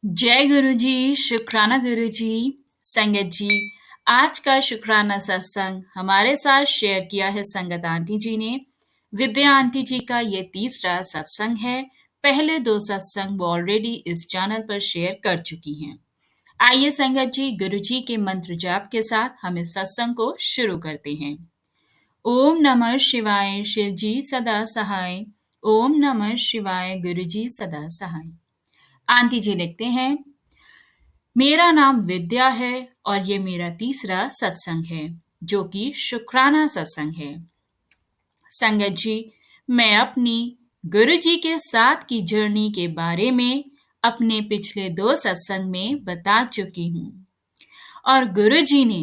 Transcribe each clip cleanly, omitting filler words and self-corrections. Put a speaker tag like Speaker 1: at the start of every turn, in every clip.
Speaker 1: जय गुरु जी, शुक्राना गुरु जी। संगत जी, आज का शुक्राना सत्संग हमारे साथ शेयर किया है संगत आंटी जी ने। विद्या आंटी जी का ये तीसरा सत्संग है। पहले दो सत्संग वो ऑलरेडी इस चैनल पर शेयर कर चुकी हैं। आइए संगत जी, गुरु जी के मंत्र जाप के साथ हम इस सत्संग को शुरू करते हैं। ओम नमः शिवाय, शिव जी सदा सहाय। ओम नमः शिवाय, गुरु जी सदा सहाय। आंटी जी लिखते हैं, मेरा नाम विद्या है और ये मेरा तीसरा सत्संग है, जो कि शुक्राना सत्संग है। संगत जी, मैं अपनी गुरु जी के साथ की जर्नी के बारे में अपने पिछले दो सत्संग में बता चुकी हूँ। और गुरु जी ने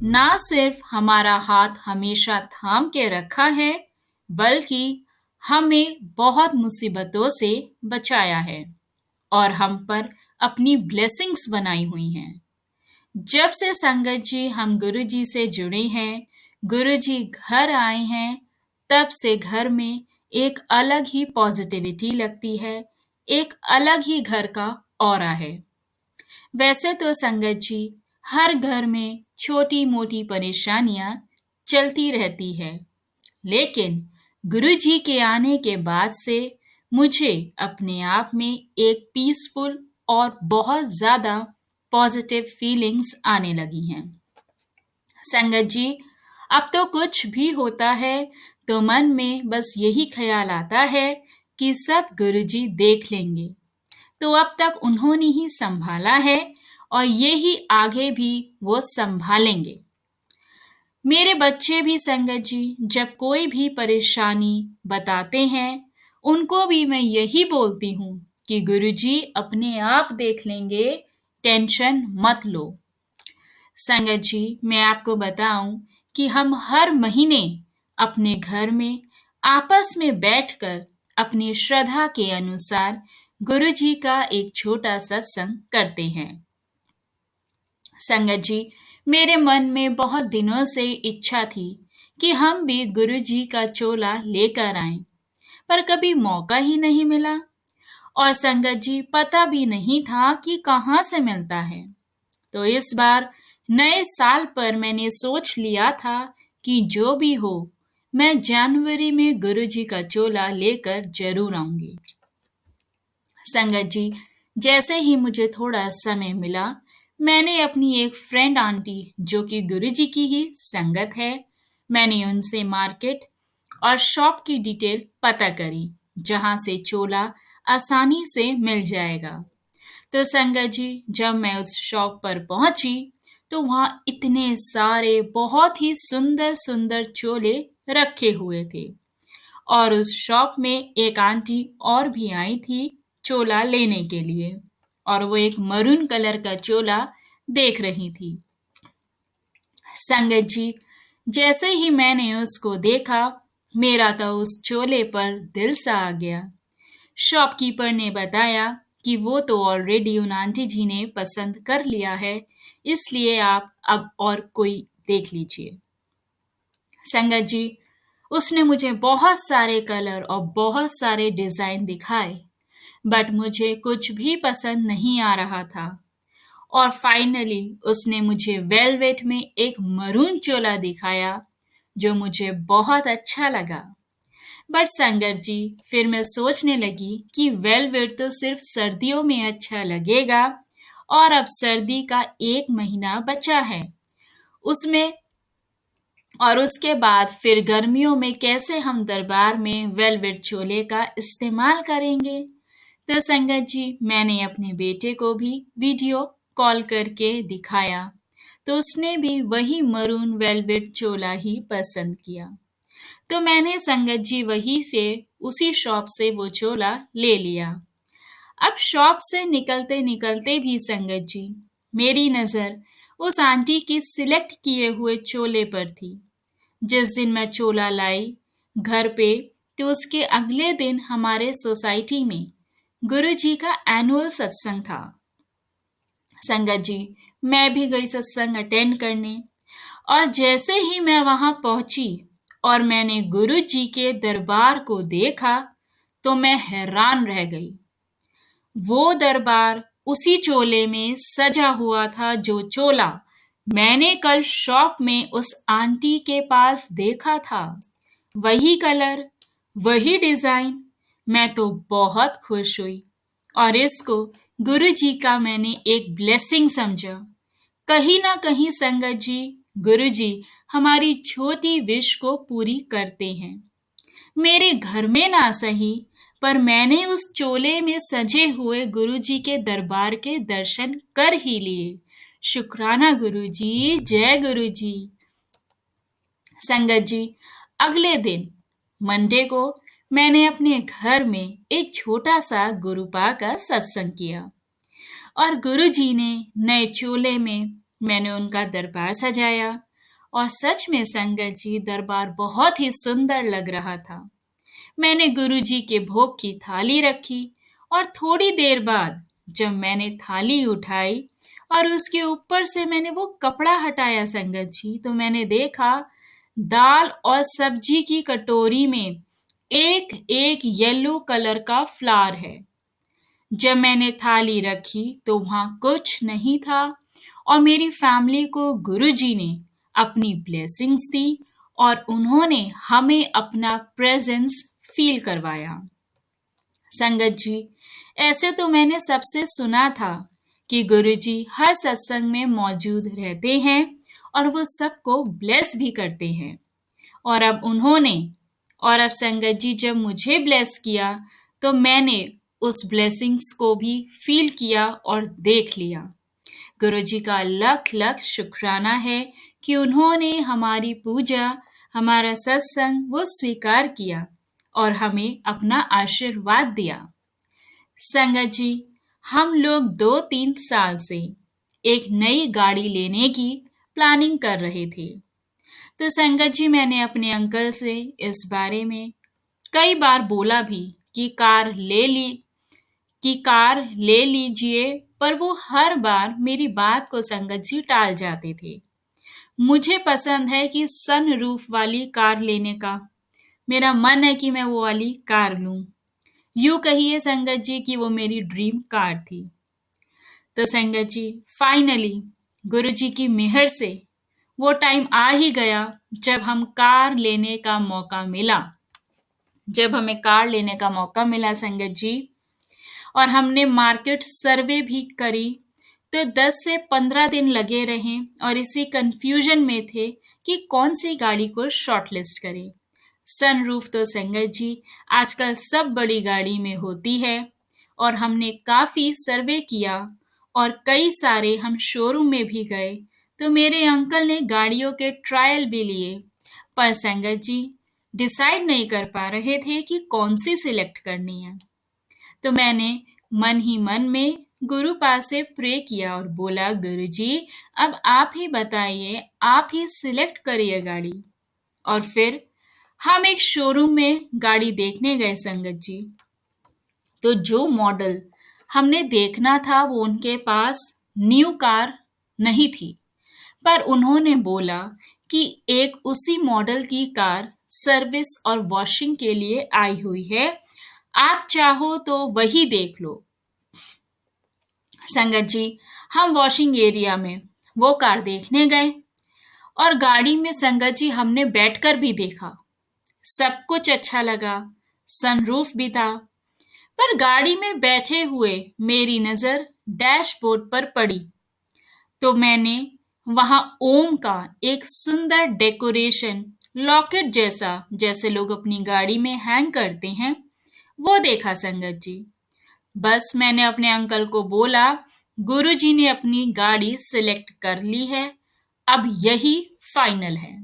Speaker 1: ना सिर्फ हमारा हाथ हमेशा थाम के रखा है, बल्कि हमें बहुत मुसीबतों से बचाया है और हम पर अपनी ब्लेसिंग्स बनाई हुई हैं। जब से संगत जी हम गुरु जी से जुड़े हैं, गुरु जी घर आए हैं, तब से घर में एक अलग ही पॉजिटिविटी लगती है, एक अलग ही घर का ऑरा है। वैसे तो संगत जी, हर घर में छोटी मोटी परेशानियां चलती रहती है, लेकिन गुरु जी के आने के बाद से मुझे अपने आप में एक पीसफुल और बहुत ज्यादा पॉजिटिव फीलिंग्स आने लगी हैं। संगत जी, अब तो कुछ भी होता है तो मन में बस यही ख्याल आता है कि सब गुरु जी देख लेंगे। तो अब तक उन्होंने ही संभाला है और ये ही आगे भी वो संभालेंगे। मेरे बच्चे भी संगत जी जब कोई भी परेशानी बताते हैं, उनको भी मैं यही बोलती हूँ कि गुरुजी अपने आप देख लेंगे, टेंशन मत लो। संगत जी, मैं आपको बताऊं कि हम हर महीने अपने घर में आपस में बैठकर अपनी श्रद्धा के अनुसार गुरुजी का एक छोटा सत्संग करते हैं। संगत जी, मेरे मन में बहुत दिनों से इच्छा थी कि हम भी गुरु जी का चोला लेकर आएं, पर कभी मौका ही नहीं मिला और संगत जी पता भी नहीं था कि कहाँ से मिलता है। तो इस बार नए साल पर मैंने सोच लिया था कि जो भी हो, मैं जनवरी में गुरु जी का चोला लेकर जरूर आऊंगी। संगत जी, जैसे ही मुझे थोड़ा समय मिला, मैंने अपनी एक फ्रेंड आंटी जो कि गुरुजी की ही संगत है, मैंने उनसे मार्केट और शॉप की डिटेल पता करी, जहां से चोला आसानी से मिल जाएगा। तो संगत जी, जब मैं उस शॉप पर पहुंची तो वहां इतने सारे बहुत ही सुंदर सुंदर चोले रखे हुए थे और उस शॉप में एक आंटी और भी आई थी चोला लेने के लिए, और वो एक मरून कलर का चोला देख रही थी। संगत जी, जैसे ही मैंने उसको देखा, मेरा तो उस चोले पर दिल सा आ गया। शॉपकीपर ने बताया कि वो तो ऑलरेडी उन आंटी जी ने पसंद कर लिया है, इसलिए आप अब और कोई देख लीजिए। संगत जी, उसने मुझे बहुत सारे कलर और बहुत सारे डिजाइन दिखाए, बट मुझे कुछ भी पसंद नहीं आ रहा था। और फाइनली उसने मुझे वेलवेट में एक मरून चोला दिखाया, जो मुझे बहुत अच्छा लगा। बट संगत जी, फिर मैं सोचने लगी कि वेलवेट तो सिर्फ सर्दियों में अच्छा लगेगा और अब सर्दी का एक महीना बचा है उसमें, और उसके बाद फिर गर्मियों में कैसे हम दरबार में वेलवेट चोले का इस्तेमाल करेंगे। तो संगत जी, मैंने अपने बेटे को भी वीडियो कॉल करके दिखाया, तो उसने भी वही मरून वेलवेट चोला ही पसंद किया। तो मैंने संगत जी वही से उसी शॉप से वो चोला ले लिया। अब शॉप से निकलते निकलते भी संगत जी, मेरी नजर उस आंटी के सिलेक्ट किए हुए चोले पर थी। जिस दिन मैं चोला लाई घर पे, तो उसके अगले दिन हमारे सोसाइटी में गुरु जी का एनुअल सत्संग था। संगत जी, मैं भी गई सत्संग अटेंड करने, और जैसे ही मैं वहां पहुंची और मैंने गुरु जी के दरबार को देखा, तो मैं हैरान रह गई। वो दरबार उसी चोले में सजा हुआ था जो चोला मैंने कल शॉप में उस आंटी के पास देखा था। वही कलर, वही डिजाइन। मैं तो बहुत खुश हुई और इसको गुरुजी का मैंने एक ब्लेसिंग समझा। कहीं ना कहीं संगत जी, गुरुजी हमारी छोटी विश को पूरी करते हैं। मेरे घर में ना सही, पर मैंने उस चोले में सजे हुए गुरुजी के दरबार के दर्शन कर ही लिए। शुक्राना गुरुजी, जय गुरुजी। संगत जी, अगले दिन मंडे को मैंने अपने घर में एक छोटा सा गुरुपा का सत्संग किया और गुरुजी ने नए चोले में मैंने उनका दरबार सजाया। और सच में संगत जी, दरबार बहुत ही सुंदर लग रहा था। मैंने गुरुजी के भोग की थाली रखी और थोड़ी देर बाद जब मैंने थाली उठाई और उसके ऊपर से मैंने वो कपड़ा हटाया संगत जी, तो मैंने देखा दाल और सब्जी की कटोरी में एक एक येलो कलर का फ्लावर है। जब मैंने थाली रखी तो वहां कुछ नहीं था और मेरी फैमिली को गुरुजी ने अपनी ब्लेसिंग्स दी और उन्होंने हमें अपना प्रेजेंस फील करवाया। संगत जी, ऐसे तो मैंने सबसे सुना था कि गुरुजी हर सत्संग में मौजूद रहते हैं और वो सबको ब्लेस भी करते हैं। और अब उन्होंने और अब संगत जी जब मुझे ब्लेस किया तो मैंने उस ब्लेसिंग्स को भी फील किया और देख लिया। गुरुजी का लख लख शुक्राना है कि उन्होंने हमारी पूजा, हमारा सत्संग वो स्वीकार किया और हमें अपना आशीर्वाद दिया। संगत जी, हम लोग 2-3 साल से एक नई गाड़ी लेने की प्लानिंग कर रहे थे। तो संगत जी, मैंने अपने अंकल से इस बारे में कई बार बोला भी कि कार ले लीजिए, पर वो हर बार मेरी बात को संगत जी टाल जाते थे। मुझे पसंद है कि सन रूफ वाली कार लेने का। मेरा मन है कि मैं वो वाली कार लूं। यूं कहिए संगत जी कि वो मेरी ड्रीम कार थी। तो संगत जी, फाइनली गुरुजी की मेहर से वो टाइम आ ही गया जब हमें कार लेने का मौका मिला संगत जी। और हमने मार्केट सर्वे भी करी तो 10 से 15 दिन लगे रहे और इसी कंफ्यूजन में थे कि कौन सी गाड़ी को शॉर्टलिस्ट करें। सनरूफ तो संगत जी आजकल सब बड़ी गाड़ी में होती है और हमने काफी सर्वे किया और कई सारे हम शोरूम में भी गए। तो मेरे अंकल ने गाड़ियों के ट्रायल भी लिए, पर संगत जी डिसाइड नहीं कर पा रहे थे कि कौन सी सिलेक्ट करनी है। तो मैंने मन ही मन में गुरु पास से प्रे किया और बोला, गुरुजी अब आप ही बताइए, आप ही सिलेक्ट करिए गाड़ी। और फिर हम एक शोरूम में गाड़ी देखने गए संगत जी। तो जो मॉडल हमने देखना था वो उनके पास न्यू कार नहीं थी, पर उन्होंने बोला कि एक उसी मॉडल की कार सर्विस और वॉशिंग के लिए आई हुई है, आप चाहो तो वही देख लो। संगत जी, हम वॉशिंग एरिया में वो कार देखने गए और गाड़ी में संगत जी हमने बैठकर भी देखा। सब कुछ अच्छा लगा, सनरूफ भी था, पर गाड़ी में बैठे हुए मेरी नजर डैशबोर्ड पर पड़ी तो मैंने वहां ओम का एक सुंदर डेकोरेशन लॉकेट जैसा, जैसे लोग अपनी गाड़ी में हैंग करते हैं, वो देखा संगत जी। बस मैंने अपने अंकल को बोला, गुरुजी ने अपनी गाड़ी सिलेक्ट कर ली है, अब यही फाइनल है।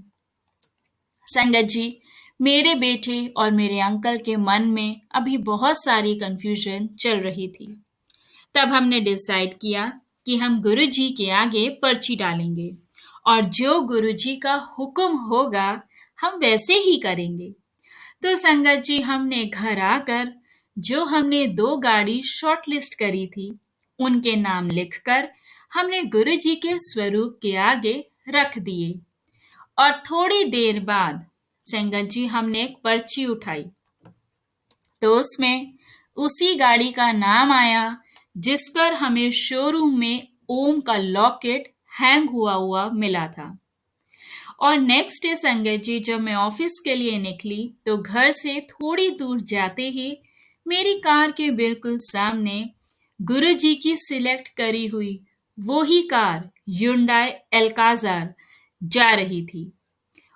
Speaker 1: संगत जी, मेरे बेटे और मेरे अंकल के मन में अभी बहुत सारी कंफ्यूजन चल रही थी। तब हमने डिसाइड किया कि हम गुरुजी के आगे पर्ची डालेंगे और जो गुरुजी का हुक्म होगा हम वैसे ही करेंगे। तो संगत जी, हमने घर आकर जो हमने 2 गाड़ी शॉर्टलिस्ट करी थी उनके नाम लिखकर हमने गुरुजी के स्वरूप के आगे रख दिए। और थोड़ी देर बाद संगत जी हमने एक पर्ची उठाई तो उसमें उसी गाड़ी का नाम आया जिस पर हमें शोरूम में ओम का लॉकेट हैंग हुआ हुआ मिला था। और नेक्स्ट डे संगत जी, जब मैं ऑफिस के लिए निकली तो घर से थोड़ी दूर जाते ही मेरी कार के बिल्कुल सामने गुरुजी की सिलेक्ट करी हुई वो ही कार Hyundai एल्काजार जा रही थी।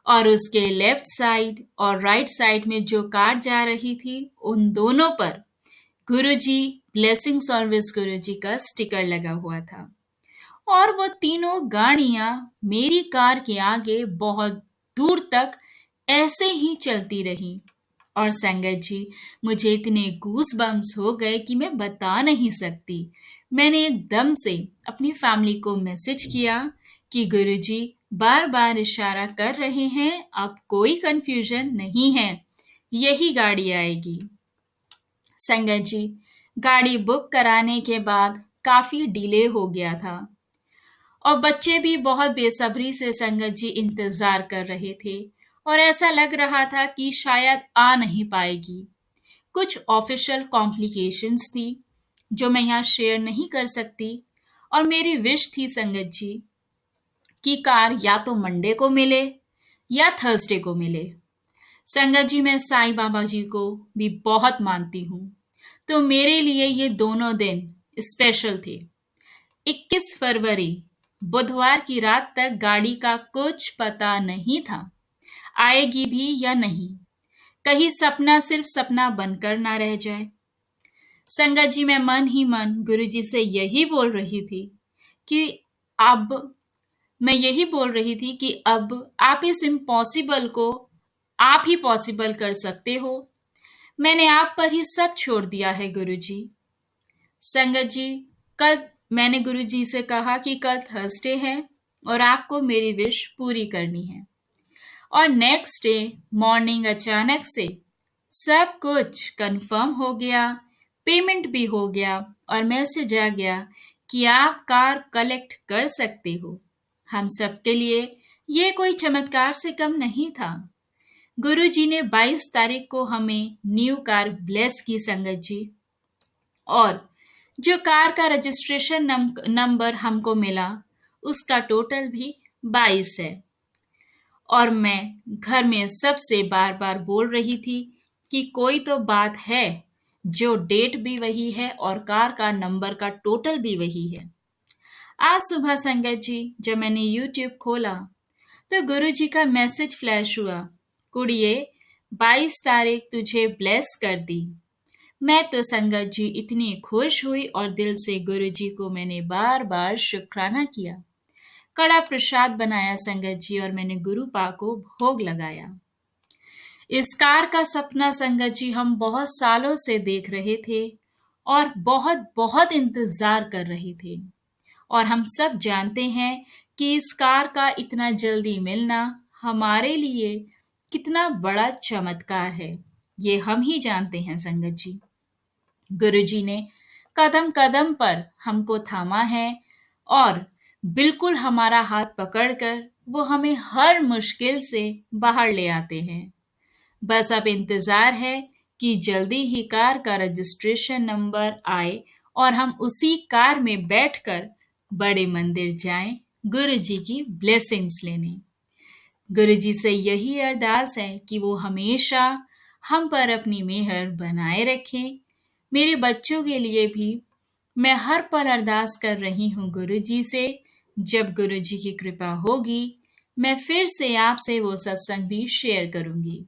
Speaker 1: और उसके लेफ्ट साइड और राइट साइड में जो कार जा रही थी, उन दोनों पर गुरुजी ब्लेसिंग्स ऑलवेज गुरुजी का स्टिकर लगा हुआ था। और वो तीनों गाड़ियां मेरी कार के आगे बहुत दूर तक ऐसे ही चलती रहीं। और संगत जी, मुझे इतने गूस बम्स हो गए कि मैं बता नहीं सकती। मैंने एकदम से अपनी फैमिली को मैसेज किया कि गुरुजी बार बार इशारा कर रहे हैं, अब कोई कंफ्यूजन नहीं है, यही गाड़ी आएगी। संगत जी, गाड़ी बुक कराने के बाद काफी डिले हो गया था और बच्चे भी बहुत बेसब्री से संगत जी इंतजार कर रहे थे और ऐसा लग रहा था कि शायद आ नहीं पाएगी। कुछ ऑफिशियल कॉम्प्लिकेशंस थी जो मैं यहाँ शेयर नहीं कर सकती। और मेरी विश थी संगत जी कि कार या तो मंडे को मिले या थर्सडे को मिले। संगत जी, मैं साईं बाबा जी को भी बहुत मानती हूँ, तो मेरे लिए ये दोनों दिन स्पेशल थे। 21 फरवरी बुधवार की रात तक गाड़ी का कुछ पता नहीं था, आएगी भी या नहीं। कहीं सपना सिर्फ सपना बनकर ना रह जाए। संगत जी, मैं मन ही मन गुरुजी से यही बोल रही थी कि अब अब आप इस इम्पॉसिबल को आप ही पॉसिबल कर सकते हो। मैंने आप पर ही सब छोड़ दिया है गुरुजी। संगत जी, कल मैंने गुरुजी से कहा कि कल थर्सडे है और आपको मेरी विश पूरी करनी है। और नेक्स्ट डे मॉर्निंग अचानक से सब कुछ कंफर्म हो गया, पेमेंट भी हो गया और मैसेज आ गया कि आप कार कलेक्ट कर सकते हो। हम सबके लिए ये कोई चमत्कार से कम नहीं था। गुरुजी ने 22 तारीख को हमें न्यू कार ब्लेस की संगत जी। और जो कार का रजिस्ट्रेशन नंबर हमको मिला, उसका टोटल भी 22 है। और मैं घर में सबसे बार बार बोल रही थी कि कोई तो बात है, जो डेट भी वही है और कार का नंबर का टोटल भी वही है। आज सुबह संगत जी, जब मैंने यूट्यूब खोला तो गुरुजी का मैसेज फ्लैश हुआ, कुड़िए 22 तारीख तुझे ब्लेस कर दी। मैं तो संगत जी इतनी खुश हुई और दिल से गुरुजी को मैंने बार बार शुक्राना किया। कड़ा प्रसाद बनाया संगत जी और मैंने गुरु पा को भोग लगाया। इस कार का सपना संगत जी हम बहुत सालों से देख रहे थे और बहुत बहुत इंतजार कर रहे थे। और हम सब जानते हैं कि इस कार का इतना जल्दी मिलना हमारे लिए कितना बड़ा चमत्कार है। ये हम ही जानते हैं संगत जी। गुरुजी ने कदम कदम पर हमको थामा है और बिल्कुल हमारा हाथ पकड़कर वो हमें हर मुश्किल से बाहर ले आते हैं। बस अब इंतजार है कि जल्दी ही कार का रजिस्ट्रेशन नंबर आए और हम उसी कार में बैठकर बड़े मंदिर जाएं गुरुजी की ब्लेसिंग्स लेने। गुरुजी से यही अरदास है कि वो हमेशा हम पर अपनी मेहर बनाए रखें। मेरे बच्चों के लिए भी मैं हर पल अरदास कर रही हूँ गुरुजी से। जब गुरुजी की कृपा होगी, मैं फिर से आपसे वो सत्संग भी शेयर करूंगी।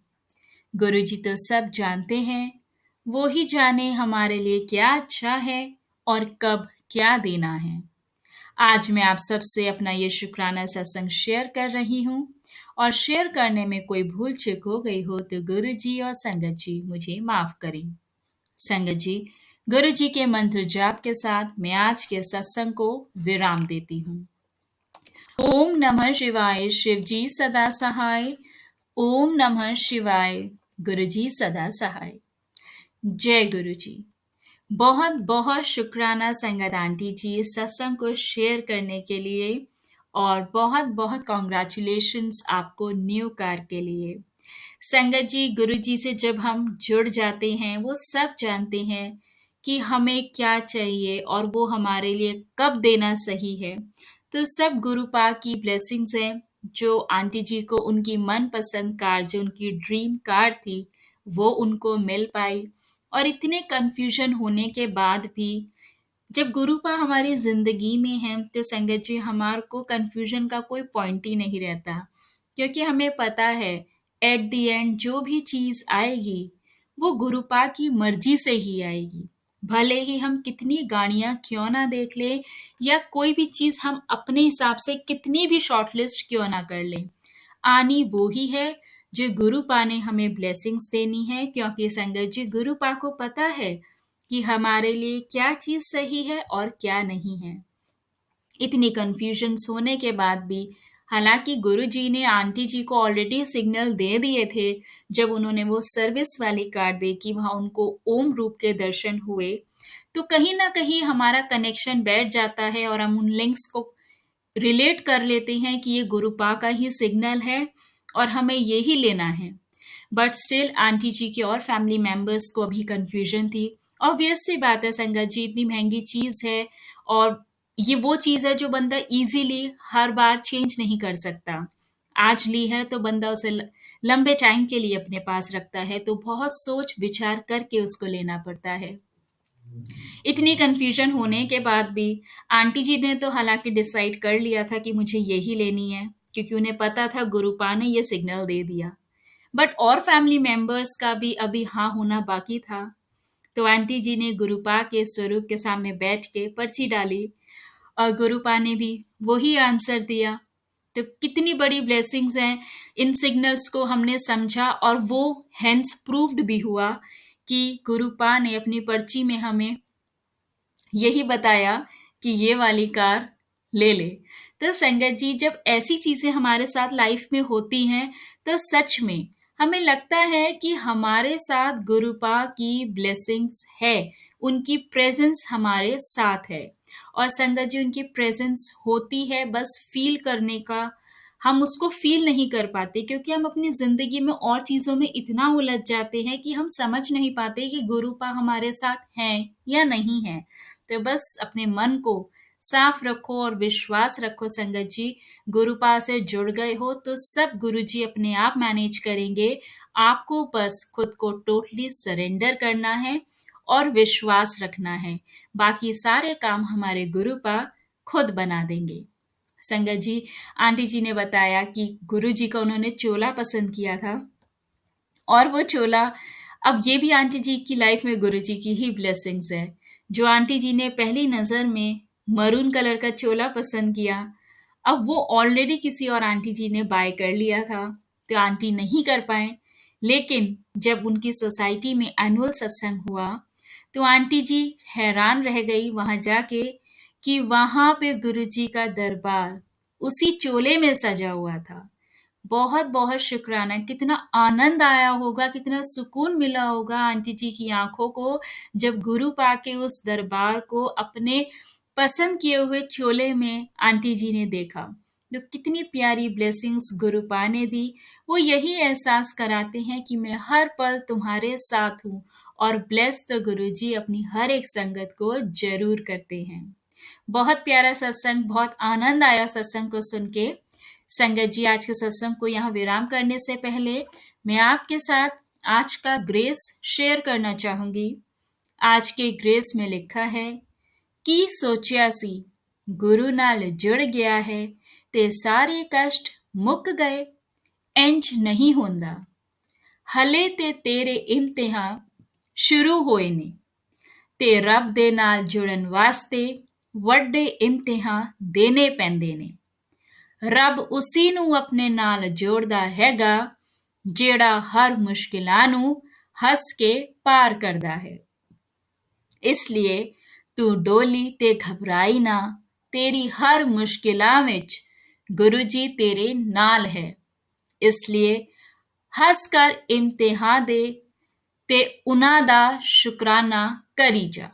Speaker 1: गुरुजी तो सब जानते हैं, वो ही जाने हमारे लिए क्या अच्छा है और कब क्या देना है। आज मैं आप सबसे अपना ये शुक्राना सत्संग शेयर कर रही हूँ और शेयर करने में कोई भूल चूक हो गई हो तो गुरुजी और संगत जी मुझे माफ करें। संगत जी, गुरुजी के मंत्र जाप के साथ मैं आज के सत्संग को विराम देती हूँ। ओम नमः शिवाय, शिव जी सदा सहाय। ओम नमः शिवाय, गुरुजी सदा सहाय। जय गुरुजी। बहुत बहुत शुक्राना संगत आंटी जी इस सत्संग को शेयर करने के लिए और बहुत बहुत कॉन्ग्रेचुलेशंस आपको न्यू कार के लिए। संगत जी, गुरु जी से जब हम जुड़ जाते हैं वो सब जानते हैं कि हमें क्या चाहिए और वो हमारे लिए कब देना सही है। तो सब गुरुपा की ब्लेसिंग्स हैं, जो आंटी जी को उनकी मनपसंद कार, जो उनकी ड्रीम कार थी, वो उनको मिल पाई। और इतने कन्फ्यूजन होने के बाद भी जब गुरुपा हमारी ज़िंदगी में हैं, तो संगत जी हमारे को कन्फ्यूजन का कोई पॉइंट ही नहीं रहता, क्योंकि हमें पता है एट द एंड जो भी चीज़ आएगी, वो गुरुपा की मर्जी से ही आएगी। भले ही हम कितनी गाड़ियाँ क्यों ना देख लें या कोई भी चीज़ हम अपने हिसाब से कितनी भी शॉर्टलिस्ट क्यों ना कर लें, आनी वो ही है जो गुरुपा ने हमें ब्लेसिंग्स देनी है, क्योंकि संगत जी गुरुपा को पता है कि हमारे लिए क्या चीज़ सही है और क्या नहीं है। इतनी कन्फ्यूजन्स होने के बाद भी हालांकि गुरुजी ने आंटी जी को ऑलरेडी सिग्नल दे दिए थे, जब उन्होंने वो सर्विस वाली कार्ड देखी, वहाँ उनको ओम रूप के दर्शन हुए, तो कहीं ना कहीं हमारा कनेक्शन बैठ जाता है और हम उन लिंक्स को रिलेट कर लेते हैं कि ये गुरुपा का ही सिग्नल है और हमें ये ही लेना है। बट स्टिल आंटी जी के और फैमिली मेंबर्स को अभी कंफ्यूजन थी। ऑब्वियस सी बात है संगत जी, इतनी महंगी चीज़ है और ये वो चीज़ है जो बंदा इजीली हर बार चेंज नहीं कर सकता। आज ली है तो बंदा उसे लंबे टाइम के लिए अपने पास रखता है, तो बहुत सोच विचार करके उसको लेना पड़ता है। इतनी कन्फ्यूजन होने के बाद भी आंटी जी ने तो हालांकि डिसाइड कर लिया था कि मुझे यही लेनी है, क्योंकि उन्हें पता था गुरुपा ने ये सिग्नल दे दिया। बट और फैमिली मेंबर्स का भी अभी हाँ होना बाकी था। तो आंटी जी ने गुरुपा के स्वरूप के सामने बैठ के पर्ची डाली और गुरुपा ने भी वही आंसर दिया। तो कितनी बड़ी ब्लेसिंग्स हैं, इन सिग्नल्स को हमने समझा और वो हेंस प्रूव्ड भी हुआ कि गुरुपा ने अपनी पर्ची में हमें यही बताया कि ये वाली कार ले ले। तो संगत जी जब ऐसी चीजें हमारे साथ लाइफ में होती हैं, तो सच में हमें लगता है कि हमारे साथ गुरुपा की ब्लेसिंग्स है, उनकी प्रेजेंस हमारे साथ है। और संगत जी उनकी प्रेजेंस होती है, बस फील करने का हम उसको फील नहीं कर पाते, क्योंकि हम अपनी जिंदगी में और चीजों में इतना उलझ जाते हैं कि हम समझ नहीं पाते कि गुरुपा हमारे साथ हैं या नहीं है। तो बस अपने मन को साफ रखो और विश्वास रखो संगत जी, गुरुपा से जुड़ गए हो तो सब गुरुजी अपने आप मैनेज करेंगे। आपको बस खुद को टोटली सरेंडर करना है और विश्वास रखना है, बाकी सारे काम हमारे गुरुपा खुद बना देंगे। संगत जी आंटी जी ने बताया कि गुरुजी का उन्होंने चोला पसंद किया था, और वो चोला अब ये भी आंटी जी की लाइफ में गुरुजी की ही ब्लेसिंग्स है। जो आंटी जी ने पहली नज़र में मरून कलर का चोला पसंद किया, अब वो ऑलरेडी किसी और आंटी जी ने बाय कर लिया था, तो आंटी नहीं कर पाए। लेकिन जब उनकी सोसाइटी में एनुअल सत्संग हुआ, तो आंटी जी हैरान रह गई वहां जाके कि वहां पे गुरुजी का दरबार उसी चोले में सजा हुआ था। बहुत बहुत शुक्राना, कितना आनंद आया होगा, कितना सुकून मिला होगा आंटी जी की आंखों को, जब गुरु पाके उस दरबार को अपने पसंद किए हुए चोले में आंटी जी ने देखा। जो कितनी प्यारी ब्लेसिंग्स गुरु पा ने दी, वो यही एहसास कराते हैं कि मैं हर पल तुम्हारे साथ हूँ, और ब्लेस तो गुरु जी अपनी हर एक संगत को जरूर करते हैं। बहुत प्यारा सत्संग, बहुत आनंद आया सत्संग को सुन के। संगत जी आज के सत्संग को यहाँ विराम करने से पहले मैं आपके साथ आज का ग्रेस शेयर करना चाहूंगी। आज के ग्रेस में लिखा है कि सोचिया सी गुरु नाल जुड़ गया है, ते सारे कष्ट मुक गए, इंज नहीं होंदा, हले ते तेरे इम्तिहान शुरू होए ने, ते रब दे नाल जुड़न वास्ते ਵੱਡੇ ਇਮਤਿਹਾਨ ਦੇਣੇ ਪੈਂਦੇ ਨੇ। ਰੱਬ ਉਸੀ ਨੂੰ ਆਪਣੇ ਨਾਲ ਜੋੜਦਾ ਹੈਗਾ ਜਿਹੜਾ ਹਰ ਮੁਸ਼ਕਿਲਾਂ ਨੂੰ ਹੱਸ ਕੇ ਪਾਰ ਕਰਦਾ ਹੈ। इसलिए तू डोली ते घबराई ना, तेरी हर मुश्किलां विच गुरु जी तेरे नाल है। इसलिए हंस कर इम्तिहान दे ते उन्हां दा शुकराना करी जा,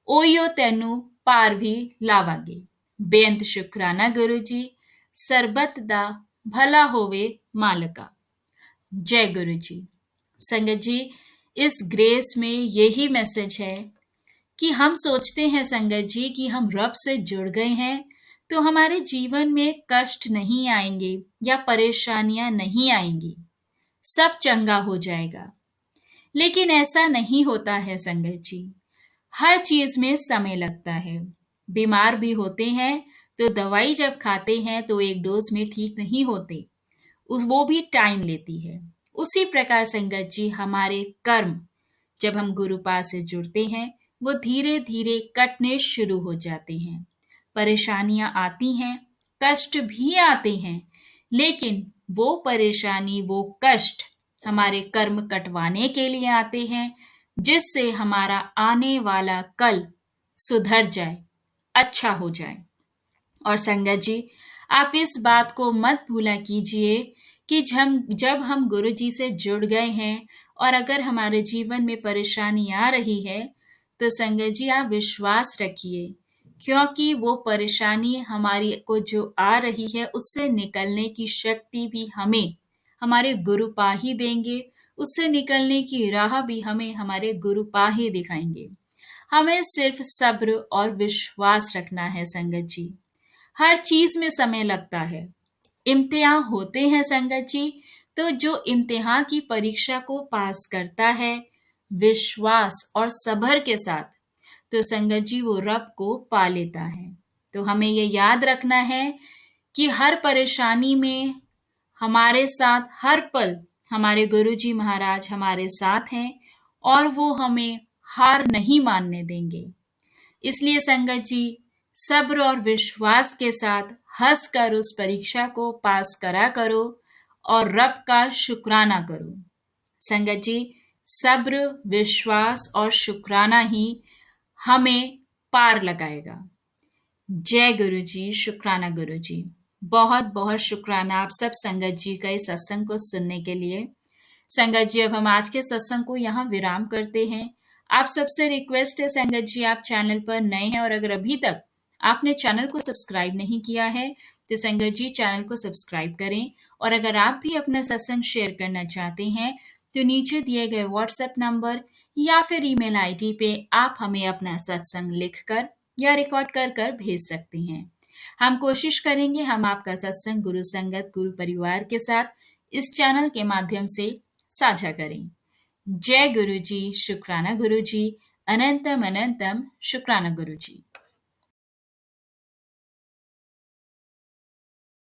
Speaker 1: ओहियो तैनू पार भी लावांगे। बेअंत शुकराना गुरु जी, सरबत दा भला होवे मालका। जय गुरु जी। संगत जी इस ग्रेस में यही मैसेज है कि हम सोचते हैं संगत जी कि हम रब से जुड़ गए हैं तो हमारे जीवन में कष्ट नहीं आएंगे या परेशानियां नहीं आएंगी, सब चंगा हो जाएगा। लेकिन ऐसा नहीं होता है संगत जी। हर चीज में समय लगता है। बीमार भी होते हैं तो दवाई जब खाते हैं तो एक डोज में ठीक नहीं होते, उस वो भी टाइम लेती है। उसी प्रकार संगत जी हमारे कर्म, जब हम गुरु पास से जुड़ते हैं, वो धीरे धीरे कटने शुरू हो जाते हैं। परेशानियां आती हैं, कष्ट भी आते हैं, लेकिन वो परेशानी, वो कष्ट हमारे कर्म कटवाने के लिए आते हैं, जिससे हमारा आने वाला कल सुधर जाए, अच्छा हो जाए। और संगत जी, आप इस बात को मत भूला कीजिए कि जब हम गुरु जी से जुड़ गए हैं और अगर हमारे जीवन में परेशानी आ रही है, तो संगत जी आप विश्वास रखिए, क्योंकि वो परेशानी हमारी को जो आ रही है उससे निकलने की शक्ति भी हमें हमारे गुरु पा ही देंगे। उससे निकलने की राह भी हमें हमारे गुरु पा ही दिखाएंगे। हमें सिर्फ सब्र और विश्वास रखना है संगत जी। हर चीज में समय लगता है। इम्तिहान होते हैं संगत जी, तो जो इम्तिहान की परीक्षा को पास करता है विश्वास और सब्र के साथ, तो संगत जी वो रब को पा लेता है। तो हमें ये याद रखना है कि हर परेशानी में हमारे साथ हर पल हमारे गुरुजी महाराज हमारे साथ हैं और वो हमें हार नहीं मानने देंगे। इसलिए संगत जी सब्र और विश्वास के साथ हंसकर उस परीक्षा को पास करा करो और रब का शुक्राना करो। संगत जी, सब्र, विश्वास और शुक्राना ही हमें पार लगाएगा। जय गुरु जी, शुक्राना गुरु जी। बहुत बहुत शुक्राना आप सब संगत जी का इस सत्संग को सुनने के लिए। संगत जी, अब हम आज के सत्संग को यहाँ विराम करते हैं। आप सबसे रिक्वेस्ट है संगत जी, आप चैनल पर नए हैं और अगर अभी तक आपने चैनल को सब्सक्राइब नहीं किया है तो संगत जी चैनल को सब्सक्राइब करें। और अगर आप भी अपना सत्संग शेयर करना चाहते हैं तो नीचे दिए गए व्हाट्सएप नंबर या फिर ईमेल आईडी पे आप हमें अपना सत्संग लिखकर या रिकॉर्ड कर कर भेज सकते हैं। हम कोशिश करेंगे हम आपका सत्संग गुरु संगत, गुरु परिवार के साथ इस चैनल के माध्यम से साझा करें। जय गुरु जी, शुक्राना गुरु जी, अनंतम अनंतम शुक्राना गुरु जी।